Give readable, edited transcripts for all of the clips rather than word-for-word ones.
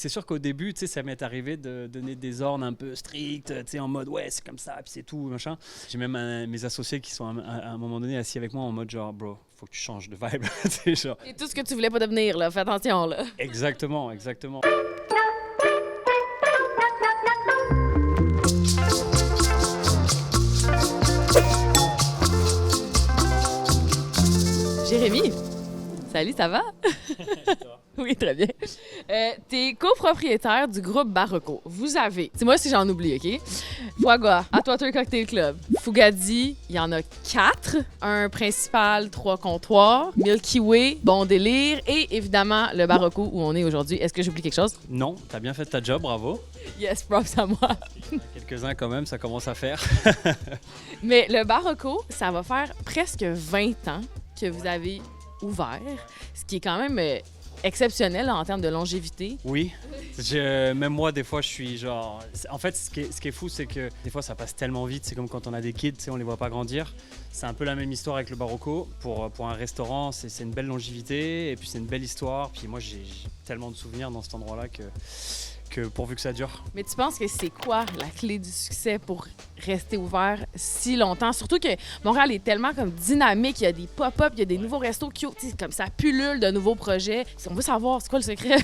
C'est sûr qu'au début, tu sais, ça m'est arrivé de donner des ordres un peu stricts, tu sais, en mode ouais, c'est comme ça, puis c'est tout, machin. J'ai même mes associés qui sont à un moment donné assis avec moi en mode genre, bro, faut que tu changes de vibe. Tu sais, genre. C'est tout ce que tu voulais pas devenir, là. Fais attention, là. Exactement, exactement. Jérémy, salut, ça va? Oui, très bien. T'es copropriétaire du groupe Barocco. Vous avez, dis-moi si j'en oublie, OK? Foie-Gras, Atwater Cocktail Club, Fougadi, il y en a 4. Un principal, 3 comptoirs, Milky Way, Bon Délire et évidemment le Barocco où on est aujourd'hui. Est-ce que j'oublie quelque chose? Non, t'as bien fait ta job, bravo. Yes, props à moi. Quelques-uns quand même, ça commence à faire. Mais le Barocco, ça va faire presque 20 ans que vous avez ouvert, ce qui est quand même exceptionnel en termes de longévité. Oui, même moi, des fois, je suis genre... En fait, ce qui est fou, c'est que des fois, ça passe tellement vite. C'est comme quand on a des kids, tu sais, on les voit pas grandir. C'est un peu la même histoire avec le Barocco. Pour un restaurant, c'est une belle longévité et puis c'est une belle histoire. Puis moi, j'ai tellement de souvenirs dans cet endroit-là que pourvu que ça dure. Mais tu penses que c'est quoi la clé du succès pour rester ouvert si longtemps? Surtout que Montréal est tellement comme dynamique, il y a des pop-up, il y a des nouveaux restos qui comme ça pullule de nouveaux projets. Si on veut savoir, c'est quoi le secret?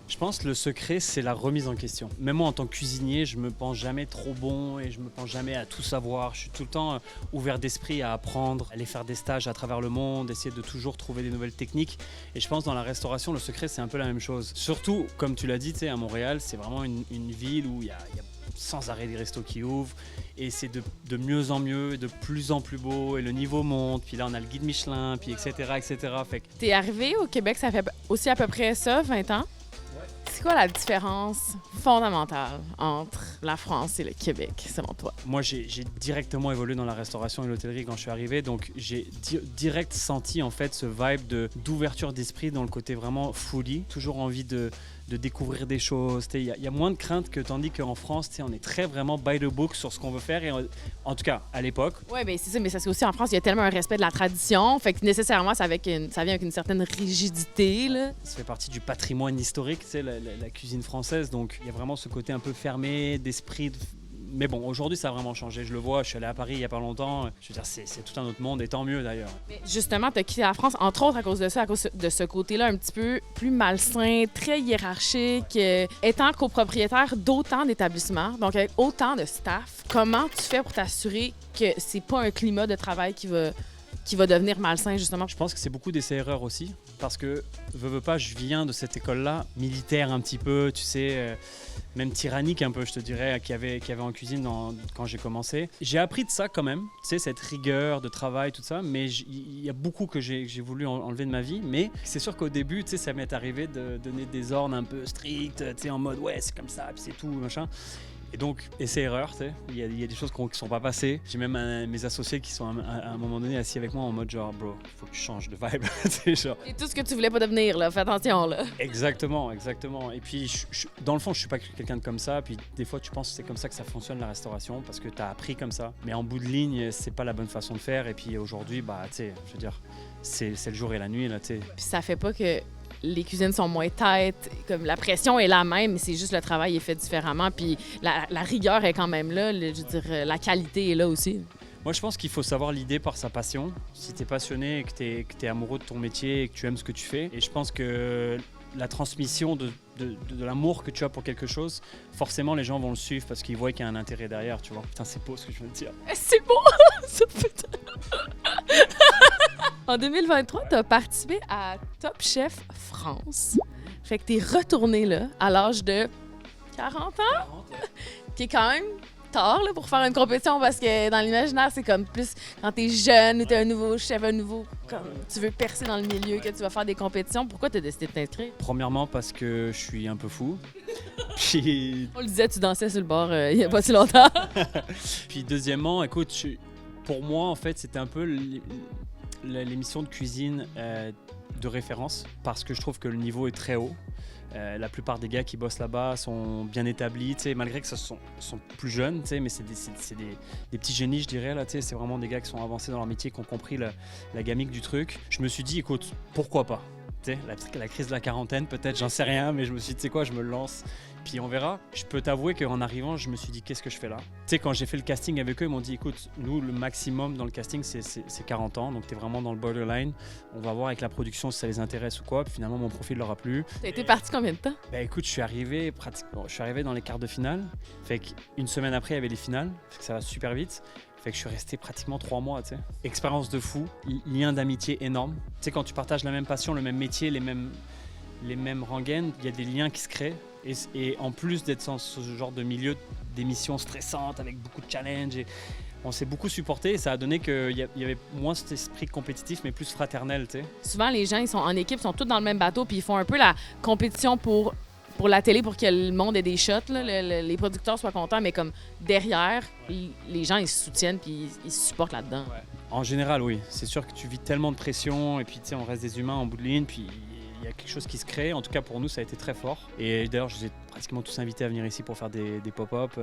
Je pense que le secret, c'est la remise en question. Même moi, en tant que cuisinier, je me pense jamais trop bon et je me pense jamais à tout savoir. Je suis tout le temps ouvert d'esprit à apprendre, aller faire des stages à travers le monde, essayer de toujours trouver des nouvelles techniques. Et je pense que dans la restauration, le secret, c'est un peu la même chose. Surtout, comme tu l'as dit, tu sais, à Montréal, c'est vraiment une ville où il y a sans arrêt des restos qui ouvrent et c'est de mieux en mieux, de plus en plus beau et le niveau monte. Puis là, on a le guide Michelin, puis etc. Fait que... T'es arrivé au Québec, ça fait aussi à peu près ça, 20 ans? C'est quoi la différence fondamentale entre la France et le Québec, selon toi? Moi, j'ai directement évolué dans la restauration et l'hôtellerie quand je suis arrivé, donc j'ai direct senti en fait ce vibe d'ouverture d'esprit dans le côté vraiment foodie, toujours envie de découvrir des choses. Il y a moins de crainte que tandis qu'en France, on est très vraiment by the book sur ce qu'on veut faire. Et en tout cas, à l'époque. Oui, ben c'est ça, mais ça c'est aussi en France, il y a tellement un respect de la tradition, fait que nécessairement, ça vient avec une certaine rigidité, là. Ça fait partie du patrimoine historique, la cuisine française. Donc, il y a vraiment ce côté un peu fermé, d'esprit. Mais bon, aujourd'hui, ça a vraiment changé. Je le vois, je suis allé à Paris il n'y a pas longtemps. Je veux dire, c'est tout un autre monde, et tant mieux d'ailleurs. Mais justement, tu as quitté la France, entre autres à cause de ça, à cause de ce côté-là un petit peu plus malsain, très hiérarchique. Étant copropriétaire d'autant d'établissements, donc avec autant de staff, comment tu fais pour t'assurer que c'est pas un climat de travail qui va devenir malsain, justement? Je pense que c'est beaucoup d'essais-erreurs aussi, parce que, veux pas, je viens de cette école-là, militaire un petit peu, tu sais, même tyrannique un peu, je te dirais, qu'il y avait en cuisine quand j'ai commencé. J'ai appris de ça quand même, tu sais, cette rigueur de travail, tout ça, mais il y a beaucoup que j'ai voulu enlever de ma vie, mais c'est sûr qu'au début, tu sais, ça m'est arrivé de donner des ordres un peu stricts, tu sais, en mode, ouais, c'est comme ça, puis c'est tout, machin. Et donc, essai-erreur, tu sais, il y a des choses qui sont pas passées. J'ai même mes associés qui sont à un moment donné assis avec moi en mode genre, bro, faut que tu changes de vibe. Genre... C'est tout ce que tu voulais pas devenir, là. Fais attention, là. Exactement, exactement. Et puis, dans le fond, je suis pas quelqu'un de comme ça. Puis des fois, tu penses que c'est comme ça que ça fonctionne la restauration parce que tu as appris comme ça. Mais en bout de ligne, c'est pas la bonne façon de faire. Et puis aujourd'hui, bah, tu sais, je veux dire, c'est le jour et la nuit, là, tu sais. Puis ça fait pas que les cuisines sont moins têtes, comme la pression est la même, mais c'est juste le travail est fait différemment, puis la rigueur est quand même là, je veux dire, la qualité est là aussi. Moi, je pense qu'il faut savoir l'idée par sa passion. Si tu es passionné et que tu es amoureux de ton métier et que tu aimes ce que tu fais, et je pense que la transmission de l'amour que tu as pour quelque chose, forcément, les gens vont le suivre parce qu'ils voient qu'il y a un intérêt derrière, tu vois. Putain, c'est beau ce que je viens de dire. C'est beau! Ça, putain! En 2023, tu as participé à Top Chef France. Fait que tu es retourné là à l'âge de 40 ans, qui est quand même tard là, pour faire une compétition parce que dans l'imaginaire, c'est comme plus quand tu es jeune, tu es un nouveau chef, comme tu veux percer dans le milieu, que tu vas faire des compétitions. Pourquoi tu as décidé de t'inscrire? Premièrement, parce que je suis un peu fou. Puis... On le disait, tu dansais sur le bord il n'y a pas si longtemps. Puis deuxièmement, écoute, pour moi, en fait, c'était un peu l'émission de cuisine de référence parce que je trouve que le niveau est très haut. La plupart des gars qui bossent là-bas sont bien établis, malgré que ce sont plus jeunes, mais c'est des petits génies, je dirais. Là, c'est vraiment des gars qui sont avancés dans leur métier, qui ont compris la gamique du truc. Je me suis dit, écoute, pourquoi pas? Tu sais, la crise de la quarantaine, peut-être, j'en sais rien, mais je me suis dit, tu sais quoi, je me lance. Puis on verra. Je peux t'avouer qu'en arrivant, je me suis dit, qu'est-ce que je fais là? Tu sais, quand j'ai fait le casting avec eux, ils m'ont dit, écoute, nous, le maximum dans le casting, c'est 40 ans, donc t'es vraiment dans le borderline. On va voir avec la production si ça les intéresse ou quoi. Puis finalement, mon profil leur a plu. T'as été parti combien de temps? Ben écoute, je suis arrivé dans les quarts de finale. Fait qu'une semaine après, il y avait les finales. Fait que ça va super vite. Fait que je suis resté pratiquement 3 mois, tu sais. Expérience de fou, lien d'amitié énorme. Tu sais, quand tu partages la même passion, le même métier, les mêmes rengaines, il y a des liens qui se créent. Et en plus d'être dans ce genre de milieu d'émissions stressantes, avec beaucoup de challenges, et on s'est beaucoup supporté et ça a donné qu'il y avait moins cet esprit compétitif, mais plus fraternel, tu sais. Souvent, les gens, ils sont en équipe, ils sont tous dans le même bateau, puis ils font un peu la compétition pour la télé, pour que le monde ait des shots, là, les producteurs soient contents, mais comme derrière, les gens, ils se soutiennent puis ils se supportent là-dedans. Ouais. En général, oui. C'est sûr que tu vis tellement de pression et puis tu sais, on reste des humains en bout de ligne, puis il y a quelque chose qui se crée. En tout cas, pour nous, ça a été très fort. Et d'ailleurs, je vous ai pratiquement tous invités à venir ici pour faire des pop-up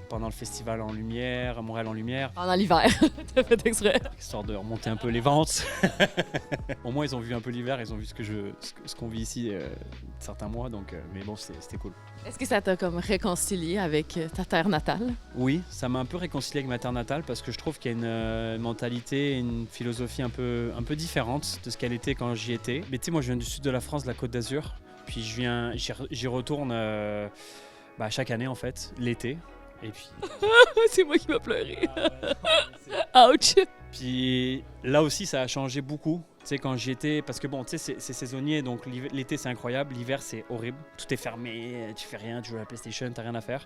pendant le festival en lumière, Montréal en lumière. Pendant l'hiver, t'as fait exprès. Histoire de remonter un peu les ventes. Au moins, ils ont vu un peu l'hiver, ils ont vu ce qu'on vit ici certains mois, donc, mais bon, c'était cool. Est-ce que ça t'a comme réconcilié avec ta terre natale? Oui, ça m'a un peu réconcilié avec ma terre natale parce que je trouve qu'il y a une mentalité, une philosophie un peu différente de ce qu'elle était quand j'y étais. Mais tu sais, moi, je viens du sud de la France, de la Côte d'Azur. Puis j'y retourne chaque année en fait, l'été. Et puis. C'est moi qui vais pleurer. Ouch! Puis là aussi, ça a changé beaucoup. Tu sais, quand j'y étais, parce que bon, tu sais, c'est saisonnier, donc l'été c'est incroyable, l'hiver c'est horrible. Tout est fermé, tu fais rien, tu joues à la PlayStation, t'as rien à faire.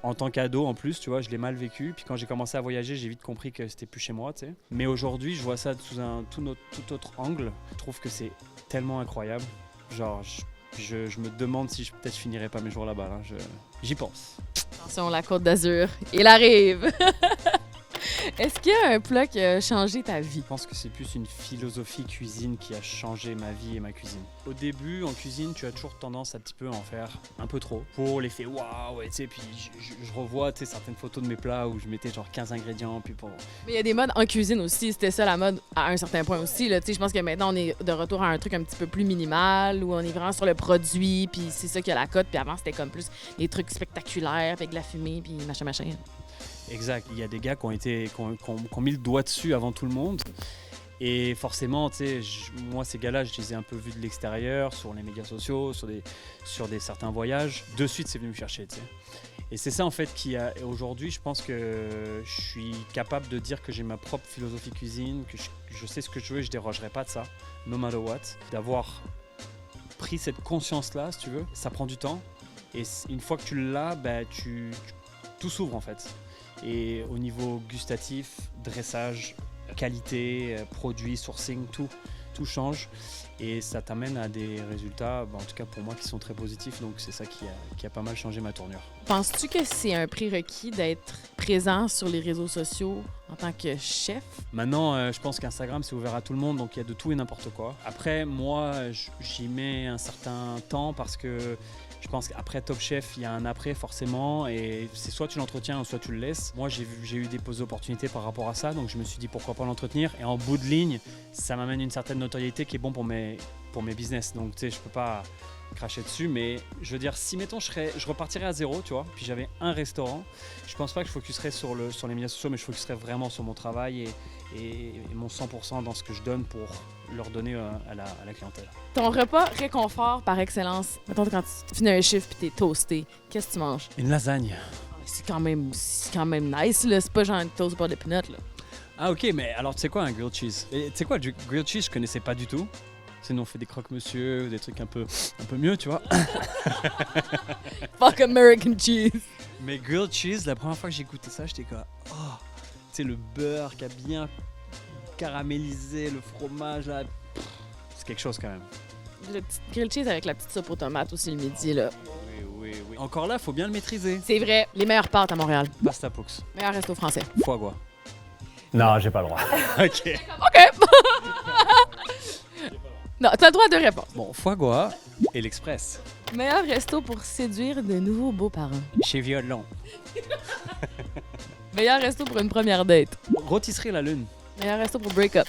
En tant qu'ado en plus, tu vois, je l'ai mal vécu. Puis quand j'ai commencé à voyager, j'ai vite compris que c'était plus chez moi, tu sais. Mais aujourd'hui, je vois ça sous un tout autre angle. Je trouve que c'est tellement incroyable. Genre, je me demande si peut-être je finirai pas mes jours là-bas. Hein. J'y pense. Attention, la Côte d'Azur, il arrive! Est-ce qu'il y a un plat qui a changé ta vie? Je pense que c'est plus une philosophie cuisine qui a changé ma vie et ma cuisine. Au début, en cuisine, tu as toujours tendance à un petit peu en faire un peu trop. Pour l'effet waouh, tu sais, puis je revois certaines photos de mes plats où je mettais genre 15 ingrédients, puis pour... Mais il y a des modes en cuisine aussi, c'était ça la mode à un certain point aussi. Là. Je pense que maintenant, on est de retour à un truc un petit peu plus minimal, où on est vraiment sur le produit, puis c'est ça qui a la cote, puis avant, c'était comme plus des trucs spectaculaires, avec de la fumée, puis machin. Exact, il y a des gars qui ont mis le doigt dessus avant tout le monde. Et forcément, tu sais, moi, ces gars-là, je les ai un peu vus de l'extérieur, sur les médias sociaux, sur certains voyages. De suite, c'est venu me chercher, tu sais. Et c'est ça, en fait, aujourd'hui, je pense que je suis capable de dire que j'ai ma propre philosophie cuisine, que je sais ce que je veux et je dérogerai pas de ça, no matter what. D'avoir pris cette conscience-là, si tu veux, ça prend du temps. Et une fois que tu l'as, tout s'ouvre, en fait. Et au niveau gustatif, dressage, qualité, produit, sourcing, tout change. Et ça t'amène à des résultats, en tout cas pour moi, qui sont très positifs. Donc c'est ça qui a pas mal changé ma tournure. Penses-tu que c'est un prérequis d'être présent sur les réseaux sociaux en tant que chef? Maintenant, je pense qu'Instagram, c'est ouvert à tout le monde, donc il y a de tout et n'importe quoi. Après, moi, j'y mets un certain temps parce que je pense qu'après Top Chef, il y a un après forcément, et c'est soit tu l'entretiens ou soit tu le laisses. Moi, j'ai eu des opportunités par rapport à ça, donc je me suis dit pourquoi pas l'entretenir. Et en bout de ligne, ça m'amène une certaine notoriété qui est bon pour mes business. Donc tu sais, je peux pas cracher dessus, mais je veux dire, si mettons je repartirais à zéro, tu vois, puis j'avais un restaurant, je pense pas que je focuserais sur les médias sociaux, mais je focuserais vraiment sur mon travail et mon 100% dans ce que je donne pour leur donner à la clientèle. Ton repas réconfort par excellence, mettons quand tu finis un chiffre puis t'es toasté, qu'est-ce que tu manges? Une lasagne. C'est quand même nice, là. C'est pas genre un toast par des peanuts, là. Ah ok, mais alors tu sais quoi un grilled cheese? Tu sais quoi, du grilled cheese, je connaissais pas du tout. Sinon on fait des croque-monsieur, des trucs un peu mieux, tu vois. Fuck American cheese. Mais grilled cheese, la première fois que j'ai goûté ça, j'étais comme oh, tu sais le beurre qui a bien caramélisé, le fromage là, c'est quelque chose quand même. Le petit grilled cheese avec la petite soupe aux tomates aussi le midi là. Oui. Encore là, faut bien le maîtriser. C'est vrai, les meilleures pâtes à Montréal. Pasta Paux. Meilleur resto français. Foie gras. Non, j'ai pas le droit. Ok. Non, t'as le droit de répondre. Bon, foie gras et l'Express. Meilleur resto pour séduire de nouveaux beaux-parents. Chez Violon. Meilleur resto pour une première date. Rôtisserie La Lune. Meilleur resto pour break-up.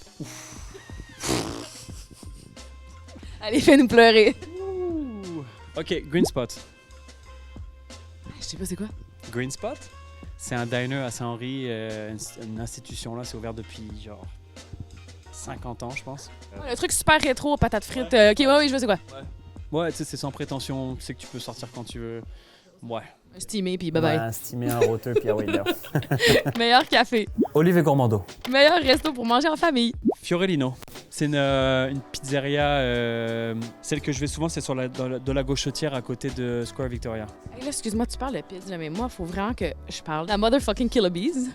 Allez, fais-nous pleurer. Ouh. OK, Green Spot. Je sais pas c'est quoi. Green Spot, c'est un diner à Saint-Henri, une institution là, c'est ouvert depuis genre 50 ans, je pense. Ouais, le truc super rétro, patates frites. OK, oui, je vois c'est quoi. Ouais, tu sais, c'est sans prétention, tu sais que tu peux sortir quand tu veux. Ouais. Steamé, puis bye-bye. Un stimé, un roteux, puis un Wheeler. Meilleur café. Olive et Gourmando. Meilleur resto pour manger en famille. Fiorellino, c'est une pizzeria, celle que je vais souvent, c'est sur de la Gauchetière à côté de Square Victoria. Hey, là, excuse-moi, tu parles de pizza, mais moi, il faut vraiment que je parle. La motherfucking Killer Bees.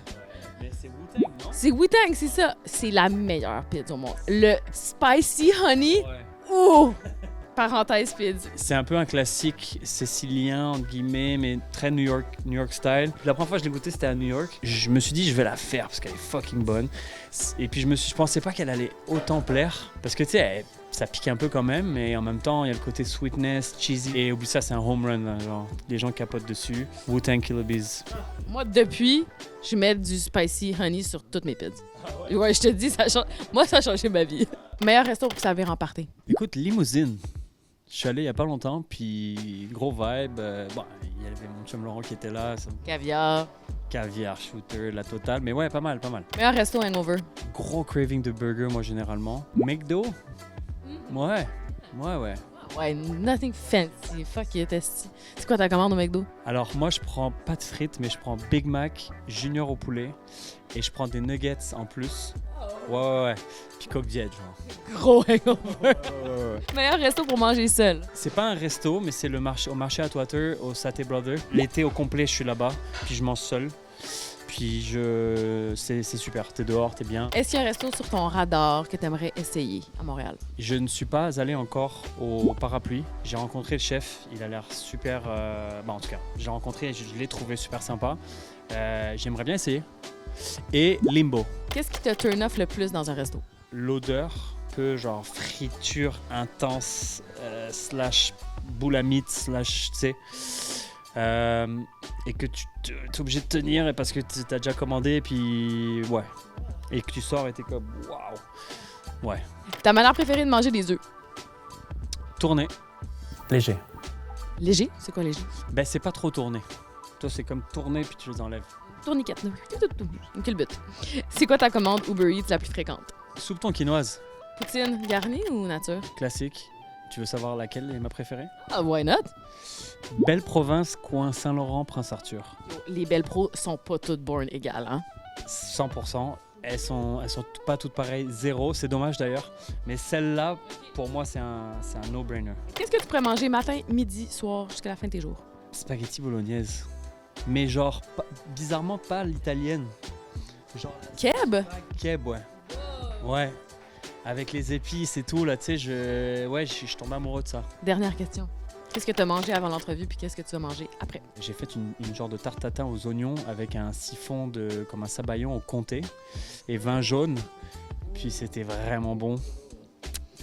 Mais c'est Wu-Tang, non? C'est Wu-Tang, c'est ça. C'est la meilleure pizza au monde. Le spicy honey. Ouais. Ouh! Parenthèse pizza. C'est un peu un classique sicilien, entre guillemets, mais très New York style. Puis la première fois que je l'ai goûté, c'était à New York. Je me suis dit, je vais la faire parce qu'elle est fucking bonne. Et puis je pensais pas qu'elle allait autant plaire. Parce que tu sais, ça pique un peu quand même, mais en même temps, il y a le côté sweetness, cheesy. Et oublie ça, c'est un home run, là, genre. Les gens capotent dessus. Wu-Tang Killer Bees. Moi, depuis, je mets du spicy honey sur toutes mes pizzas. Ouais, je te dis, moi, ça a changé ma vie. Meilleur resto pour servir en party. Écoute, Limousine. Je suis allé il y a pas longtemps, puis gros vibe. Bon, il y avait mon chum Laurent qui était là. Caviar. Caviar, shooter, la totale. Mais ouais, pas mal, pas mal. Meilleur resto hangover. Gros craving de burger, moi, généralement. McDo? Ouais. Ouais. Ouais, nothing fancy. Fuck it, esti. C'est quoi ta commande au McDo? Alors, moi, je prends pas de frites, mais je prends Big Mac, Junior au poulet, et je prends des nuggets en plus. Ouais. Puis Coke Diet, genre. Gros hangover. Ouais. Meilleur resto pour manger seul. C'est pas un resto, mais c'est au marché à Twater, au Saté Brother. L'été au complet, je suis là-bas, puis je mange seul. Puis c'est super, t'es dehors, t'es bien. Est-ce qu'il y a un resto sur ton radar que t'aimerais essayer à Montréal? Je ne suis pas allé encore au Parapluie. J'ai rencontré le chef, il a l'air super... en tout cas, j'ai rencontré, je l'ai trouvé super sympa. J'aimerais bien essayer. Et Limbo. Qu'est-ce qui te turn off le plus dans un resto? L'odeur, peu genre friture intense, slash boule à mythe, slash, tu sais... et que tu es obligé de tenir parce que tu as déjà commandé et puis ouais. Et que tu sors et t'es comme waouh. Ouais. Ta manière préférée de manger des œufs? Tourner. Léger. Léger? C'est quoi léger? Ben c'est pas trop tourner. Toi c'est comme tourner puis tu les enlèves. Tourniquette. Une culbute. C'est quoi ta commande Uber Eats la plus fréquente? Soupe quinoise. Poutine garnie ou nature? Classique. Tu veux savoir laquelle est ma préférée? Ah, why not? Belle Province, coin Saint-Laurent, Prince-Arthur. Les belles pros sont pas toutes born égales, hein? 100%. Elles sont pas toutes pareilles. Zéro. C'est dommage d'ailleurs. Mais celle-là, pour moi, c'est un no-brainer. Qu'est-ce que tu pourrais manger matin, midi, soir, jusqu'à la fin de tes jours? Spaghetti bolognaise. Mais genre, bizarrement pas l'italienne. Genre... Keb? Keb, ouais. Ouais. Avec les épices et tout, là, tu sais, je tombe amoureux de ça. Dernière question. Qu'est-ce que tu as mangé avant l'entrevue, puis qu'est-ce que tu as mangé après? J'ai fait une genre de tarte tatin aux oignons avec un siphon comme un sabayon au comté et vin jaune. Puis c'était vraiment bon.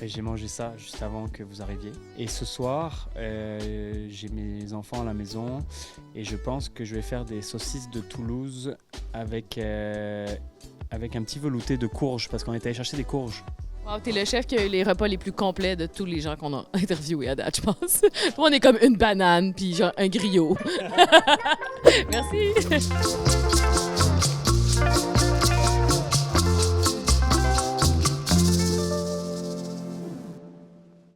Et j'ai mangé ça juste avant que vous arriviez. Et ce soir, j'ai mes enfants à la maison et je pense que je vais faire des saucisses de Toulouse avec un petit velouté de courges parce qu'on est allé chercher des courges. Wow, t'es le chef qui a eu les repas les plus complets de tous les gens qu'on a interviewés à date, je pense. Toi, on est comme une banane puis genre un griot. Merci.